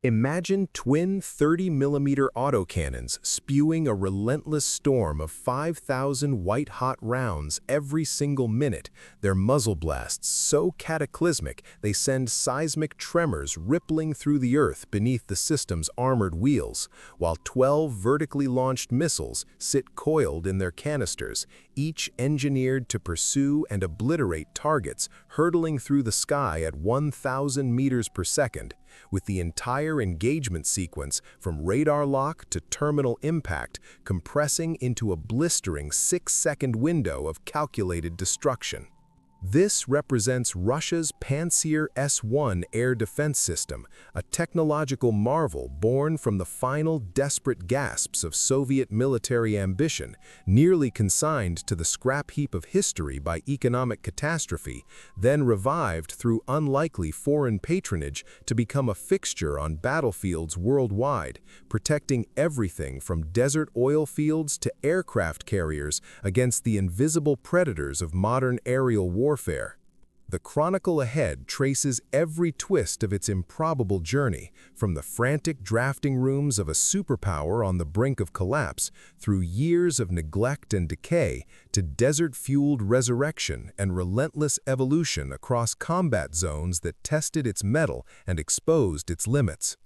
Imagine twin 30mm autocannons spewing a relentless storm of 5,000 white-hot rounds every single minute, their muzzle blasts so cataclysmic they send seismic tremors rippling through the earth beneath the system's armored wheels, while 12 vertically launched missiles sit coiled in their canisters, each engineered to pursue and obliterate targets hurtling through the sky at 1,000 meters per second, with the entire engagement sequence from radar lock to terminal impact compressing into a blistering 6-second window of calculated destruction. This represents Russia's PANTSIR-S1 air defense system, a technological marvel born from the final desperate gasps of Soviet military ambition, nearly consigned to the scrap heap of history by economic catastrophe, then revived through unlikely foreign patronage to become a fixture on battlefields worldwide, protecting everything from desert oil fields to aircraft carriers against the invisible predators of modern aerial warfare. The chronicle ahead traces every twist of its improbable journey, from the frantic drafting rooms of a superpower on the brink of collapse, through years of neglect and decay, to desert-fueled resurrection and relentless evolution across combat zones that tested its mettle and exposed its limits.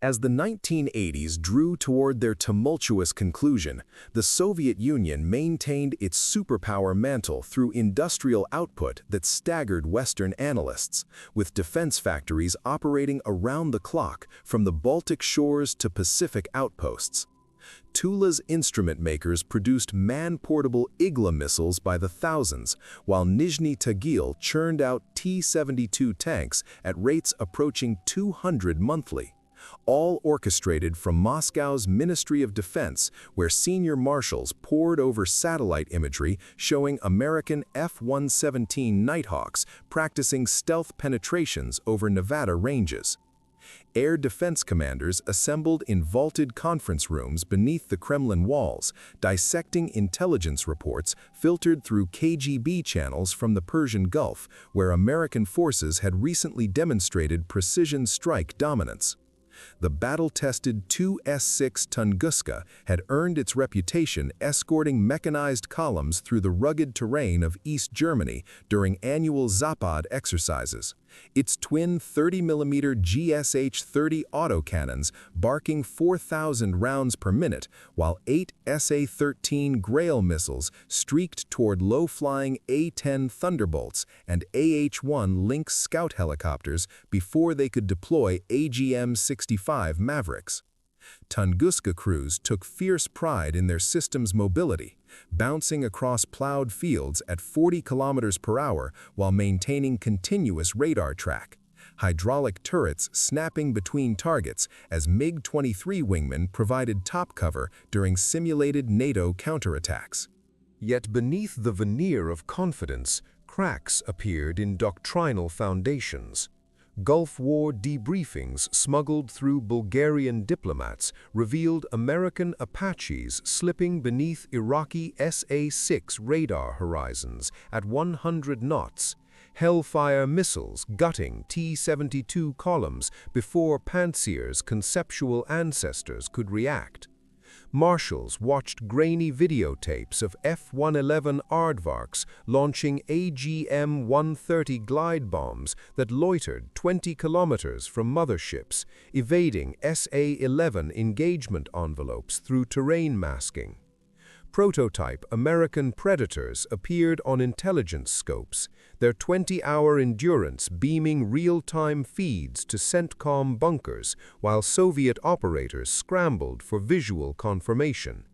As the 1980s drew toward their tumultuous conclusion, the Soviet Union maintained its superpower mantle through industrial output that staggered Western analysts, with defense factories operating around the clock from the Baltic shores to Pacific outposts. Tula's instrument makers produced man-portable Igla missiles by the thousands, while Nizhny Tagil churned out T-72 tanks at rates approaching 200 monthly. All orchestrated from Moscow's Ministry of Defense, where senior marshals pored over satellite imagery showing American F-117 Nighthawks practicing stealth penetrations over Nevada ranges. Air defense commanders assembled in vaulted conference rooms beneath the Kremlin walls, dissecting intelligence reports filtered through KGB channels from the Persian Gulf, where American forces had recently demonstrated precision strike dominance. The battle-tested 2S-6 Tunguska had earned its reputation escorting mechanized columns through the rugged terrain of East Germany during annual Zapad exercises. Its twin 30mm GSH-30 autocannons barking 4,000 rounds per minute, while 8 SA-13 Grail missiles streaked toward low-flying A-10 Thunderbolts and AH-1 Lynx scout helicopters before they could deploy AGM-65 Mavericks. Tunguska crews took fierce pride in their system's mobility, bouncing across plowed fields at 40 km per hour while maintaining continuous radar track, hydraulic turrets snapping between targets as MiG-23 wingmen provided top cover during simulated NATO counterattacks. Yet beneath the veneer of confidence, cracks appeared in doctrinal foundations. Gulf War debriefings smuggled through Bulgarian diplomats revealed American Apaches slipping beneath Iraqi SA-6 radar horizons at 100 knots, Hellfire missiles gutting T-72 columns before Pantsir's conceptual ancestors could react. Marshals watched grainy videotapes of F-111 aardvarks launching AGM-130 glide bombs that loitered 20 kilometers from motherships, evading SA-11 engagement envelopes through terrain masking. Prototype American Predators appeared on intelligence scopes, their 20-hour endurance beaming real-time feeds to CENTCOM bunkers while Soviet operators scrambled for visual confirmation.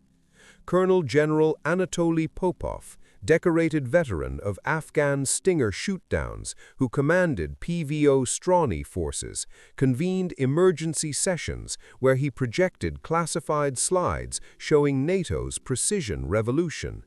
Colonel General Anatoly Popov, decorated veteran of Afghan Stinger shootdowns who commanded PVO Strony forces, convened emergency sessions where he projected classified slides showing NATO's precision revolution.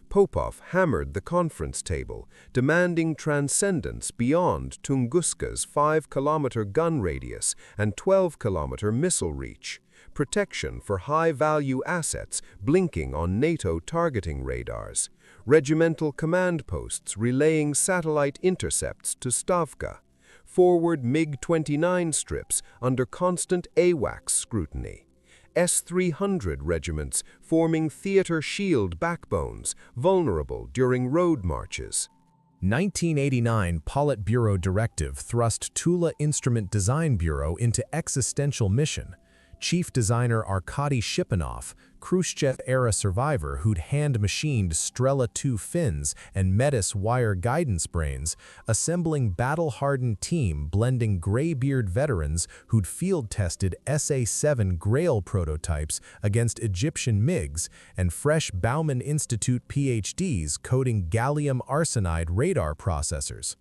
Popov hammered the conference table, demanding transcendence beyond Tunguska's 5-kilometer gun radius and 12-kilometer missile reach, protection for high-value assets blinking on NATO targeting radars, regimental command posts relaying satellite intercepts to Stavka, forward MiG-29 strips under constant AWACS scrutiny. S-300 regiments forming theater shield backbones, vulnerable during road marches. 1989 Politburo Directive thrust Tula Instrument Design Bureau into existential mission. Chief designer Arkady Shipunov, Khrushchev-era survivor who'd hand-machined Strela 2 fins and Metis wire guidance brains, assembling battle-hardened team blending graybeard veterans who'd field-tested SA-7 Grail prototypes against Egyptian MiGs and fresh Bauman Institute PhDs coding gallium arsenide radar processors.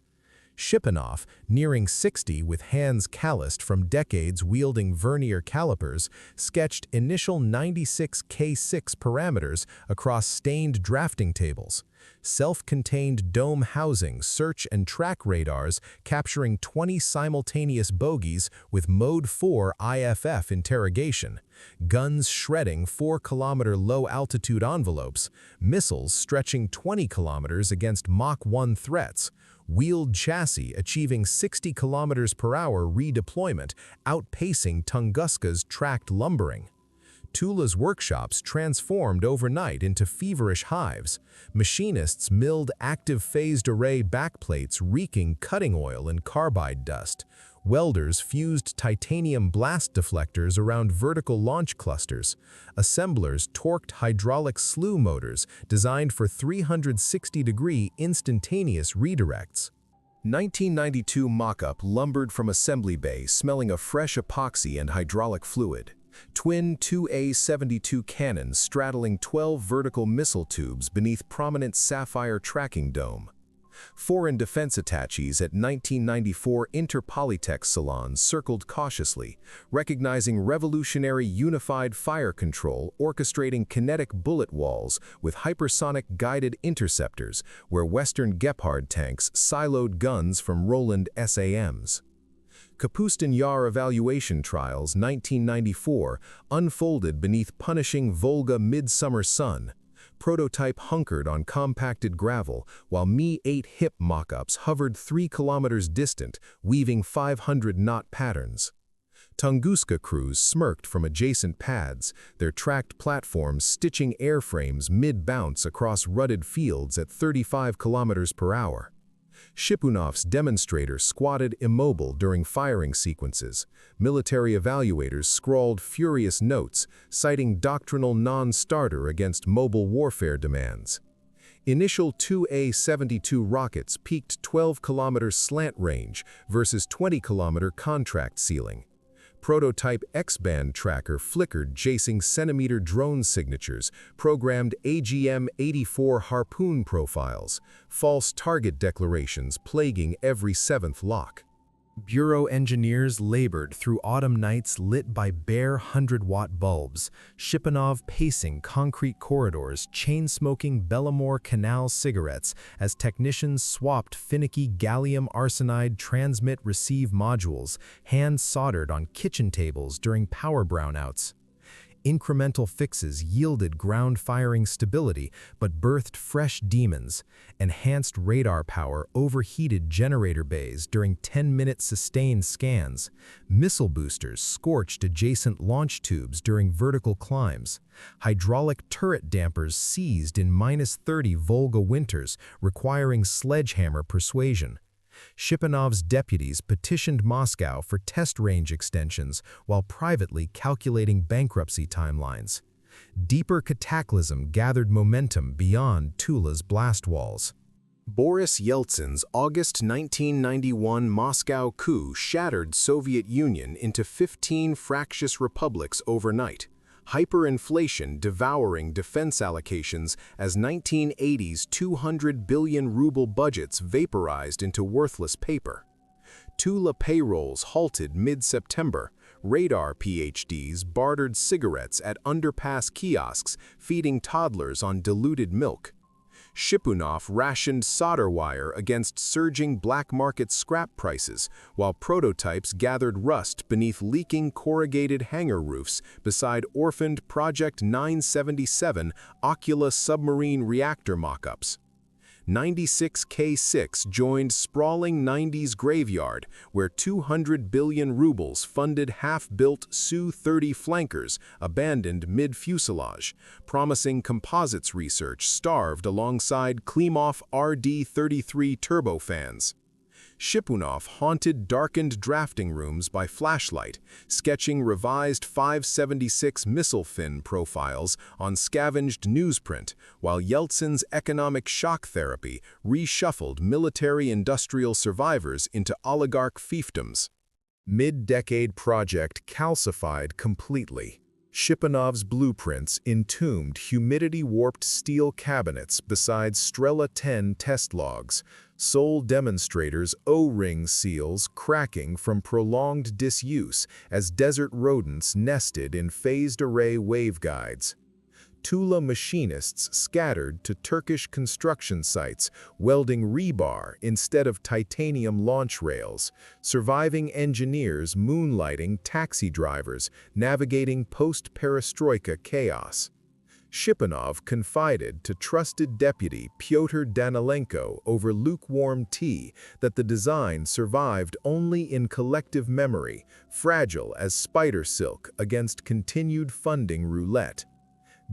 Shipunov, nearing 60 with hands calloused from decades wielding vernier calipers, sketched initial 96 K6 parameters across stained drafting tables. Self-contained dome housing search and track radars capturing 20 simultaneous bogies with Mode 4 IFF interrogation. Guns shredding 4-kilometer low-altitude envelopes. Missiles stretching 20 kilometers against Mach 1 threats. Wheeled chassis achieving 60 kilometers per hour redeployment, outpacing Tunguska's tracked lumbering. Tula's workshops transformed overnight into feverish hives. Machinists milled active phased array backplates reeking cutting oil and carbide dust. Welders fused titanium blast deflectors around vertical launch clusters. Assemblers torqued hydraulic slew motors designed for 360-degree instantaneous redirects. 1992 mock-up lumbered from assembly bay smelling of fresh epoxy and hydraulic fluid. Twin 2A-72 cannons straddling 12 vertical missile tubes beneath prominent sapphire tracking dome. Foreign defense attaches at 1994 Interpolytech salons circled cautiously, recognizing revolutionary unified fire control orchestrating kinetic bullet walls with hypersonic guided interceptors where Western Gepard tanks siloed guns from Roland SAMs. Kapustin Yar evaluation trials 1994 unfolded beneath punishing Volga midsummer sun. Prototype hunkered on compacted gravel, while Mi-8 Heap mock-ups hovered 3 kilometers distant, weaving 500-knot patterns. Tunguska crews smirked from adjacent pads, their tracked platforms stitching airframes mid-bounce across rutted fields at 35 kilometers per hour. Shipunov's demonstrator squatted immobile during firing sequences. Military evaluators scrawled furious notes, citing doctrinal non-starter against mobile warfare demands. Initial 2A-72 rockets peaked 12-kilometer slant range versus 20-kilometer contract ceiling. Prototype X-band tracker flickered chasing centimeter drone signatures, programmed AGM-84 harpoon profiles, false target declarations plaguing every 7th lock. Bureau engineers labored through autumn nights lit by bare 100-watt bulbs, Shipunov pacing concrete corridors, chain-smoking Bellamore Canal cigarettes as technicians swapped finicky gallium arsenide transmit-receive modules, hand-soldered on kitchen tables during power brownouts. Incremental fixes yielded ground-firing stability but birthed fresh demons. Enhanced radar power overheated generator bays during 10-minute sustained scans. Missile boosters scorched adjacent launch tubes during vertical climbs. Hydraulic turret dampers seized in -30 Volga winters, requiring sledgehammer persuasion. Shipunov's deputies petitioned Moscow for test range extensions while privately calculating bankruptcy timelines. Deeper cataclysm gathered momentum beyond Tula's blast walls. Boris Yeltsin's August 1991 Moscow coup shattered Soviet Union into 15 fractious republics overnight. Hyperinflation devouring defense allocations as 1980's 200 billion ruble budgets vaporized into worthless paper. Tula payrolls halted mid-September. Radar PhDs bartered cigarettes at underpass kiosks, feeding toddlers on diluted milk. Shipunov rationed solder wire against surging black market scrap prices, while prototypes gathered rust beneath leaking corrugated hangar roofs beside orphaned Project 977 Ocula submarine reactor mock-ups. 96K6 joined sprawling 90s graveyard, where 200 billion rubles funded half-built Su-30 flankers abandoned mid-fuselage, promising composites research starved alongside Klimov RD-33 turbofans. Shipunov haunted darkened drafting rooms by flashlight, sketching revised 576 missile fin profiles on scavenged newsprint, while Yeltsin's economic shock therapy reshuffled military-industrial survivors into oligarch fiefdoms. Mid-decade project calcified completely. Shipunov's blueprints entombed humidity-warped steel cabinets beside Strela 10 test logs, sole demonstrators' O-ring seals cracking from prolonged disuse as desert rodents nested in phased array waveguides. Tula machinists scattered to Turkish construction sites, welding rebar instead of titanium launch rails, surviving engineers moonlighting taxi drivers, navigating post-perestroika chaos. Shipunov confided to trusted deputy Pyotr Danilenko over lukewarm tea that the design survived only in collective memory, fragile as spider silk against continued funding roulette.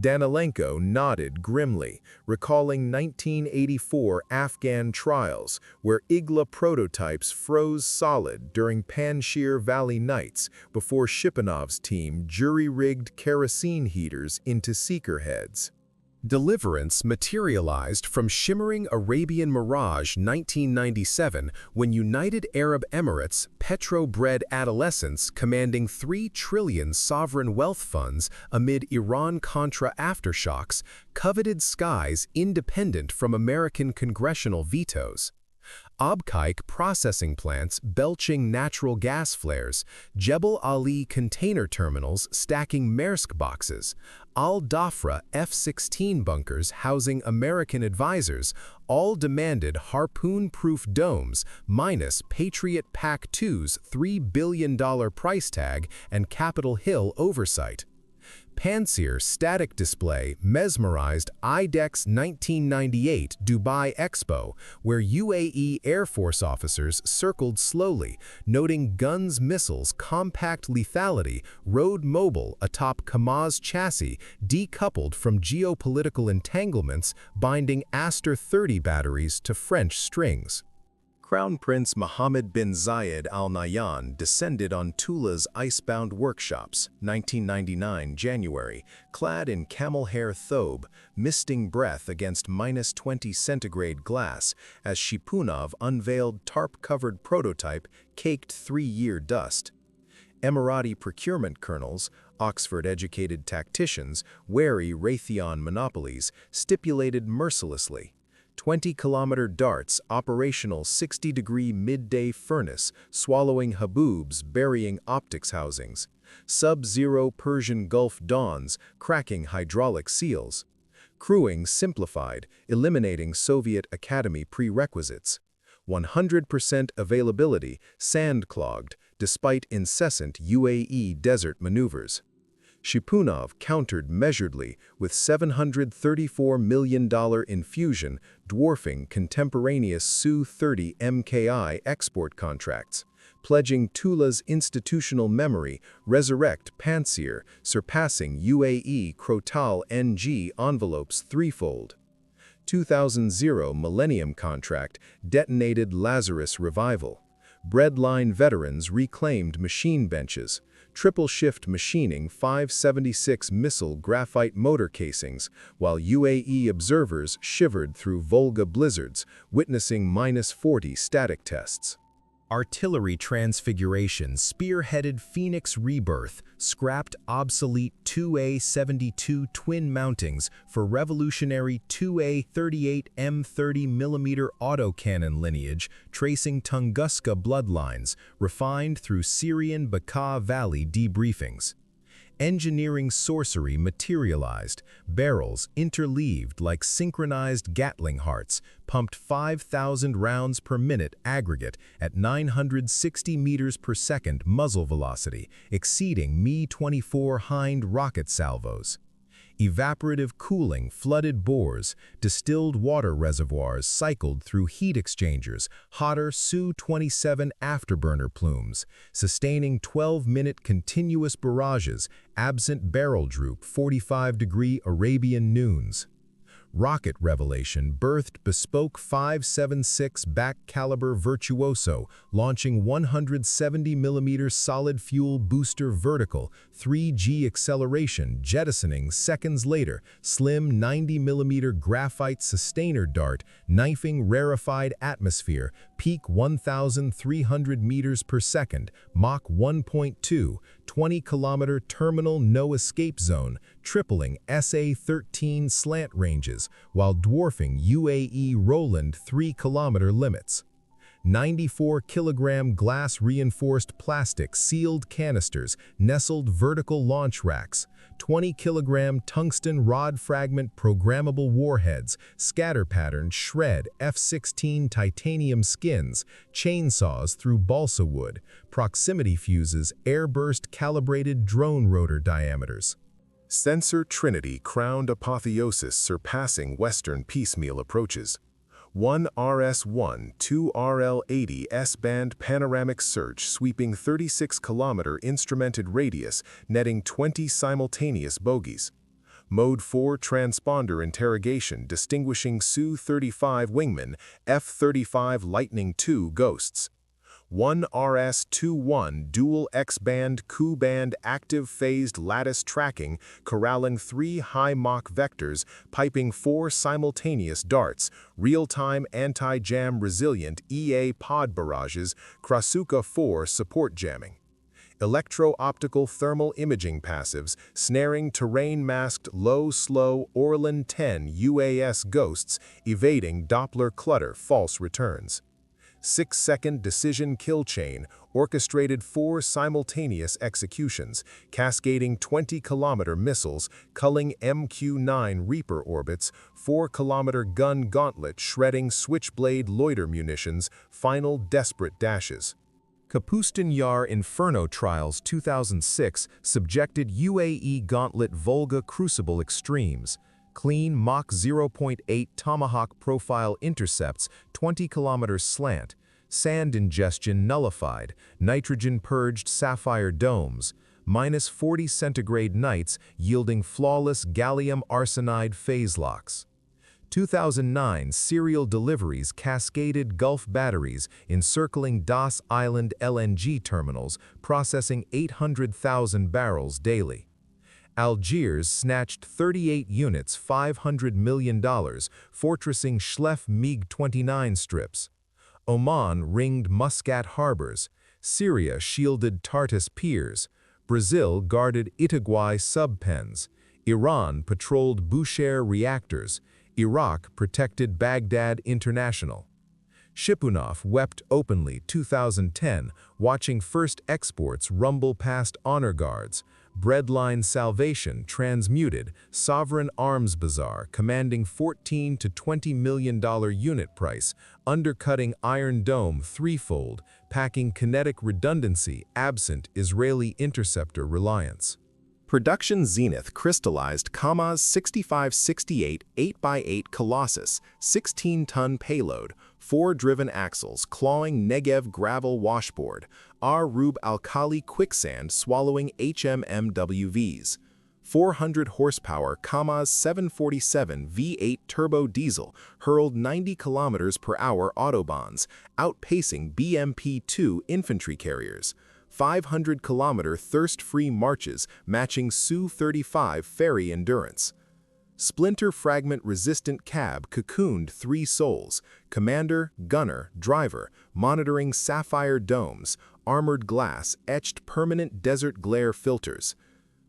Danilenko nodded grimly, recalling 1984 Afghan trials where Igla prototypes froze solid during Panjshir Valley nights before Shipunov's team jury-rigged kerosene heaters into seeker heads. Deliverance materialized from shimmering Arabian Mirage 1997 when United Arab Emirates petro-bred adolescents commanding 3 trillion sovereign wealth funds amid Iran-Contra aftershocks coveted skies independent from American congressional vetoes. Abqaiq processing plants belching natural gas flares, Jebel Ali container terminals stacking Maersk boxes, Al-Dhafra F-16 bunkers housing American advisors all demanded harpoon-proof domes minus Patriot PAC-2's $3 billion price tag and Capitol Hill oversight. Pantsir static display mesmerized IDEX 1998 Dubai Expo, where UAE Air Force officers circled slowly, noting guns missiles compact lethality rode mobile atop Kamaz chassis decoupled from geopolitical entanglements binding Aster 30 batteries to French strings. Crown Prince Mohammed bin Zayed Al Nahyan descended on Tula's icebound workshops, 1999 January, clad in camel hair thobe, misting breath against -20 centigrade glass as Shipunov unveiled tarp-covered prototype caked 3-year dust. Emirati procurement colonels, Oxford-educated tacticians, wary Raytheon monopolies, stipulated mercilessly. 20-kilometer darts, operational 60-degree midday furnace, swallowing haboobs, burying optics housings. Sub-zero Persian Gulf dawns, cracking hydraulic seals. Crewing simplified, eliminating Soviet Academy prerequisites. 100% availability, sand-clogged, despite incessant UAE desert maneuvers. Shipunov countered measuredly with $734 million infusion, dwarfing contemporaneous Su-30 MKI export contracts, pledging Tula's institutional memory, resurrect Pantsir, surpassing UAE Crotal NG envelopes threefold. 2000 Millennium contract detonated Lazarus revival. Breadline veterans reclaimed machine benches. Triple-shift machining 576 missile graphite motor casings, while UAE observers shivered through Volga blizzards, witnessing -40 static tests. Artillery transfiguration spearheaded Phoenix rebirth, scrapped obsolete 2A-72 twin mountings for revolutionary 2A-38 M30mm autocannon lineage tracing Tunguska bloodlines, refined through Syrian Bekaa Valley debriefings. Engineering sorcery materialized, barrels interleaved like synchronized Gatling hearts, pumped 5,000 rounds per minute aggregate at 960 meters per second muzzle velocity, exceeding Mi-24 Hind rocket salvos. Evaporative cooling flooded bores, distilled water reservoirs cycled through heat exchangers, hotter Su-27 afterburner plumes, sustaining 12-minute continuous barrages, absent barrel droop 45-degree Arabian noons. Rocket Revelation birthed bespoke 5.76 back-caliber Virtuoso, launching 170mm solid-fuel booster vertical, 3G acceleration jettisoning seconds later, slim 90mm graphite sustainer dart, knifing rarefied atmosphere, peak 1,300 meters per second, Mach 1.2, 20-kilometer terminal no-escape zone, tripling SA-13 slant ranges, while dwarfing UAE Roland 3-kilometer limits. 94-kilogram glass-reinforced plastic sealed canisters, nestled vertical launch racks, 20-kilogram tungsten rod fragment programmable warheads, scatter-patterned shred F-16 titanium skins, chainsaws through balsa wood, proximity fuses, airburst calibrated drone rotor diameters. Sensor Trinity crowned apotheosis surpassing Western piecemeal approaches. 1 RS-1, 2 RL-80 S-band panoramic search sweeping 36-kilometer instrumented radius, netting 20 simultaneous bogies. Mode 4 transponder interrogation distinguishing Su-35 wingmen, F-35 Lightning II ghosts. 1 RS-21 dual X-band Ku-band active phased lattice tracking, corralling 3 high Mach vectors, piping 4 simultaneous darts, real-time anti-jam resilient EA pod barrages, Krasuka 4 support jamming. Electro-optical thermal imaging passives, snaring terrain-masked low-slow Orlan 10 UAS ghosts, evading Doppler clutter false returns. 6-second decision kill chain, orchestrated 4 simultaneous executions, cascading 20-kilometer missiles, culling MQ-9 Reaper orbits, 4-kilometer gun gauntlet shredding switchblade loiter munitions, final desperate dashes. Kapustin Yar Inferno Trials 2006 subjected UAE Gauntlet Volga Crucible extremes. Clean Mach 0.8 Tomahawk profile intercepts, 20-kilometer slant, sand ingestion nullified, nitrogen purged sapphire domes, -40 centigrade nights yielding flawless gallium arsenide phase locks. 2009 serial deliveries cascaded Gulf batteries encircling Das Island LNG terminals, processing 800,000 barrels daily. Algiers snatched 38 units $500 million, fortressing Schleff MiG-29 strips. Oman ringed Muscat harbors. Syria shielded Tartus piers. Brazil guarded Itaguai sub-pens. Iran patrolled Bushehr reactors. Iraq protected Baghdad International. Shipunov wept openly 2010, watching first exports rumble past honor guards. Breadline Salvation transmuted, Sovereign Arms Bazaar commanding $14 to $20 million unit price, undercutting Iron Dome threefold, packing kinetic redundancy absent Israeli interceptor reliance. Production Zenith crystallized Kamaz 6568 8x8 Colossus, 16-ton payload, 4 driven axles clawing Negev gravel washboard, Rub Alkali quicksand swallowing HMMWVs. 400 horsepower Kamaz 747 V8 turbo diesel hurled 90 km per hour autobahns, outpacing BMP-2 infantry carriers. 500-kilometer thirst-free marches matching Su-35 ferry endurance. Splinter fragment-resistant cab cocooned 3 souls, commander, gunner, driver, monitoring sapphire domes, armored glass etched permanent desert glare filters.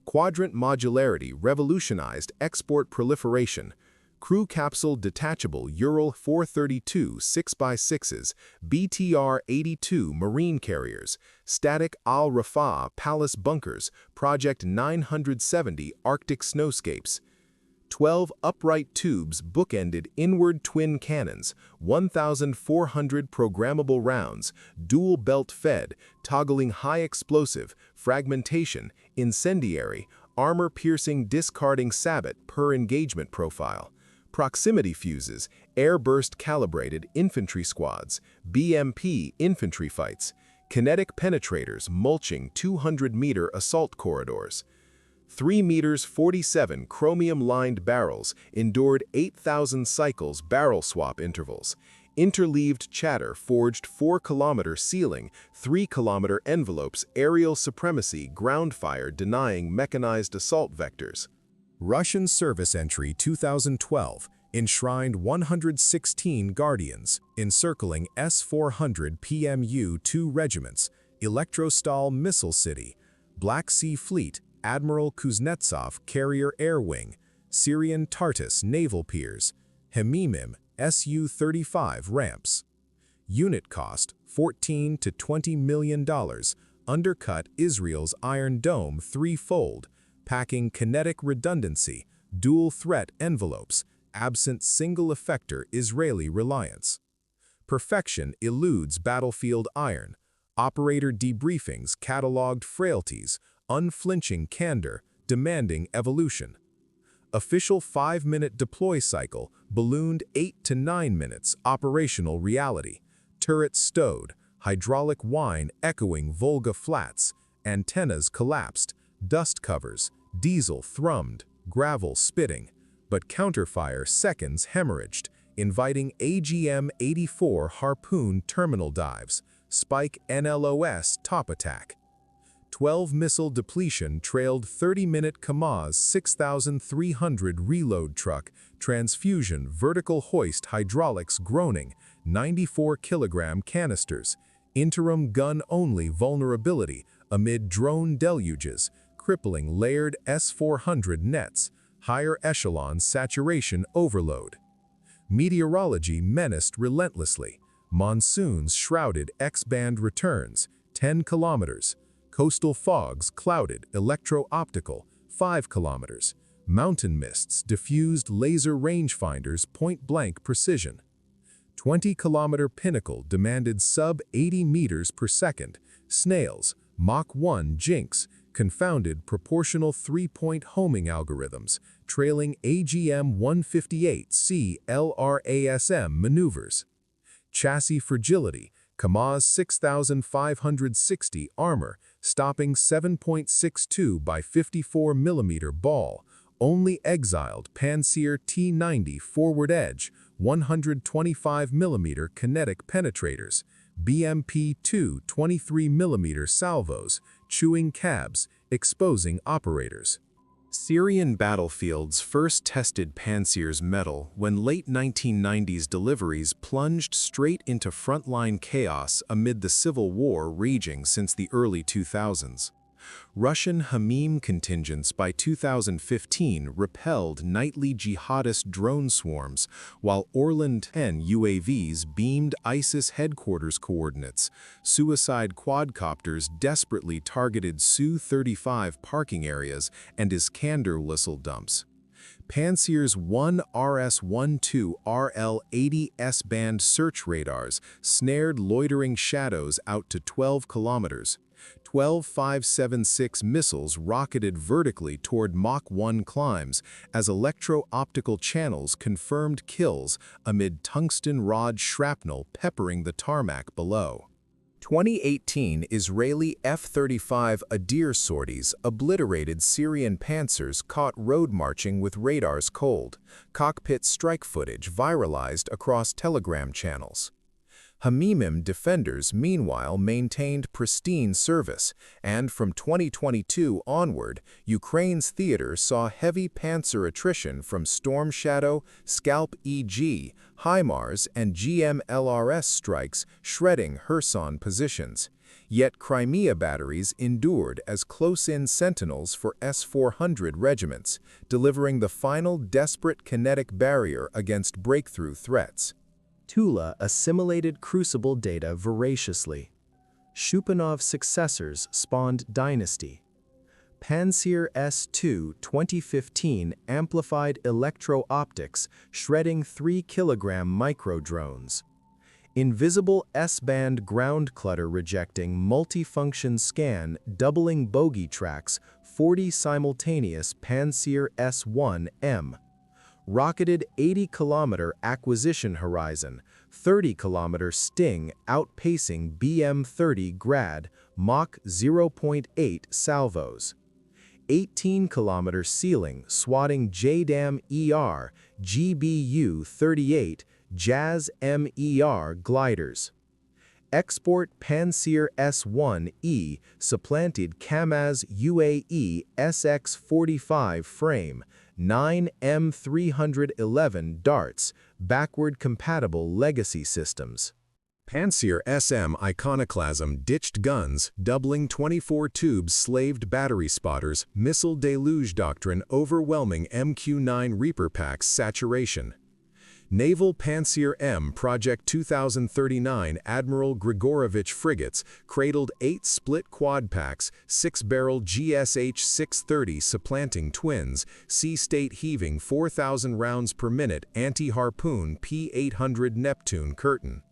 Quadrant modularity revolutionized export proliferation. Crew capsule detachable Ural 432 6x6s, BTR-82 marine carriers, static Al-Rafah palace bunkers, Project 970 Arctic snowscapes. 12 upright tubes bookended inward twin cannons, 1,400 programmable rounds, dual belt fed, toggling high explosive, fragmentation, incendiary, armor-piercing discarding sabot per engagement profile. Proximity fuses, air-burst calibrated infantry squads, BMP infantry fights, kinetic penetrators mulching 200-meter assault corridors. 3 meters 47 chromium-lined barrels endured 8,000 cycles barrel swap intervals. Interleaved chatter forged 4-kilometer ceiling, 3-kilometer envelopes, aerial supremacy, ground fire denying mechanized assault vectors. Russian Service Entry 2012 enshrined 116 Guardians, encircling S-400 PMU-2 regiments, Electrostal Missile City, Black Sea Fleet, Admiral Kuznetsov Carrier Air Wing, Syrian Tartus Naval Piers, Hmeimim Su-35 ramps. Unit cost $14 to $20 million, undercut Israel's Iron Dome threefold, packing kinetic redundancy, dual threat envelopes, absent single effector Israeli reliance. Perfection eludes battlefield iron, operator debriefings cataloged frailties, unflinching candor, demanding evolution. Official 5-minute deploy cycle, ballooned 8 to 9 minutes, operational reality. Turret stowed, hydraulic whine echoing Volga flats, antennas collapsed, dust covers, diesel thrummed, gravel spitting, but counterfire seconds hemorrhaged, inviting AGM-84 Harpoon terminal dives, Spike NLOS top attack. 12-missile depletion trailed 30-minute Kamaz 6,300 reload truck, transfusion vertical hoist hydraulics groaning, 94-kilogram canisters, interim gun-only vulnerability amid drone deluges, crippling layered S-400 nets, higher echelon saturation overload. Meteorology menaced relentlessly. Monsoons shrouded X-band returns, 10 kilometers. Coastal fogs clouded electro-optical, 5 kilometers. Mountain mists diffused laser rangefinders point-blank precision. 20-kilometer pinnacle demanded sub-80 meters per second. Snails, Mach 1 jinx, confounded proportional 3-point homing algorithms, trailing AGM-158C LRASM maneuvers. Chassis fragility, Kamaz 6,560 armor, stopping 7.62 by 54 mm ball, only exiled Pantsir T-90 forward edge, 125 mm kinetic penetrators, BMP-2 23 mm salvos, chewing cabs, exposing operators. Syrian battlefields first tested Pantsir's mettle when late 1990s deliveries plunged straight into frontline chaos amid the civil war raging since the early 2000s. Russian Hmeimim contingents by 2015 repelled nightly jihadist drone swarms, while Orlan-10 UAVs beamed ISIS headquarters coordinates. Suicide quadcopters desperately targeted Su-35 parking areas and Iskander missile dumps. Pantsir-S1 RS-12 RL-80 S-band search radars snared loitering shadows out to 12 kilometers. 12 5.76 missiles rocketed vertically toward Mach 1 climbs as electro-optical channels confirmed kills amid tungsten rod shrapnel peppering the tarmac below. 2018 Israeli F-35 Adir sorties obliterated Syrian pantsers caught road marching with radars cold. Cockpit strike footage viralized across Telegram channels. Hmeimim defenders, meanwhile, maintained pristine service, and from 2022 onward, Ukraine's theater saw heavy Pantsir attrition from Storm Shadow, Scalp EG, HIMARS, and GMLRS strikes shredding Kherson positions. Yet Crimea batteries endured as close-in sentinels for S-400 regiments, delivering the final desperate kinetic barrier against breakthrough threats. Tula assimilated crucible data voraciously. Shupanov's successors spawned dynasty. Pantsir-S2 2015 amplified electro-optics, shredding 3-kilogram micro-drones. Invisible S-band ground clutter rejecting multifunction scan, doubling bogey tracks, 40 simultaneous Pantsir-S1M. Rocketed 80-kilometer acquisition horizon, 30-kilometer Sting outpacing BM-30 Grad, Mach 0.8 salvos. 18-kilometer ceiling swatting JDAM ER, GBU-38, Jazz MER gliders. Export Pantsir-S1E supplanted Kamaz UAE SX-45 frame, 9 M311 darts, backward-compatible legacy systems. Pantsir-SM iconoclasm ditched guns, doubling 24 tubes slaved battery spotters, missile deluge doctrine overwhelming MQ-9 Reaper packs saturation. Naval Pantsir-M Project 2039 Admiral Grigorovich frigates cradled 8 split quad packs, 6-barrel GSH-630 supplanting twins, sea state heaving 4,000 rounds per minute anti-harpoon P-800 Neptune curtain.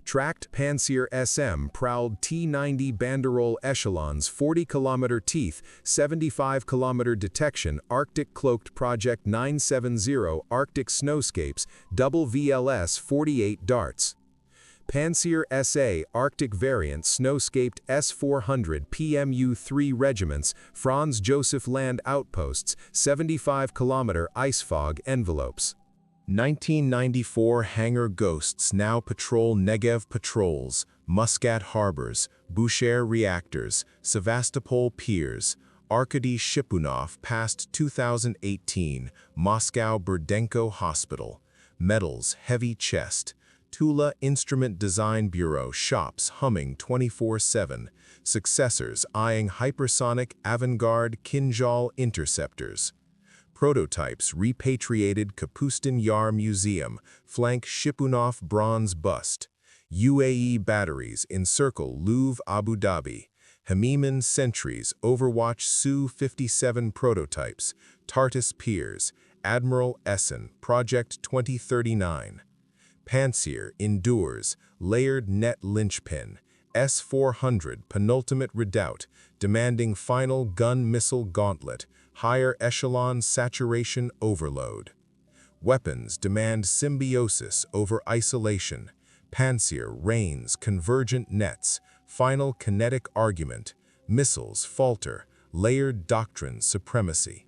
Tracked Pantsir-SM prowled T-90 banderole echelons 40-kilometer teeth, 75-kilometer detection Arctic cloaked Project 970 Arctic snowscapes, double VLS 48 darts. Pantsir-SA Arctic variant snowscaped S-400 PMU-3 regiments, Franz Joseph Land outposts, 75-kilometer icefog envelopes. 1994 hangar ghosts now patrol Negev patrols, Muscat harbors, Bushehr reactors, Sevastopol piers, Arkady Shipunov past 2018, Moscow Burdenko Hospital, medals heavy chest, Tula Instrument Design Bureau shops humming 24/7, successors eyeing hypersonic avant-garde Kinjal interceptors. Prototypes repatriated Kapustin Yar Museum, flank Shipunov bronze bust. UAE batteries encircle Louvre Abu Dhabi. Hmeimim sentries overwatch Su-57 prototypes. Tartus piers. Admiral Essen, Project 2039. Pantsir endures, layered net linchpin. S-400 penultimate redoubt, demanding final gun-missile gauntlet. Higher echelon saturation overload. Weapons demand symbiosis over isolation. Pantsir reigns convergent nets, final kinetic argument. Missiles falter, layered doctrine supremacy.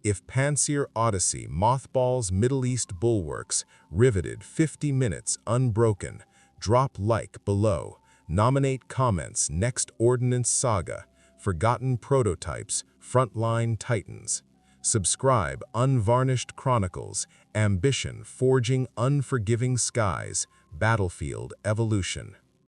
If Pantsir Odyssey mothballs Middle East bulwarks, riveted 50 minutes unbroken, drop like below. Nominate comments next Ordnance Saga. Forgotten prototypes, frontline titans. Subscribe Unvarnished Chronicles, ambition forging unforgiving skies, battlefield evolution.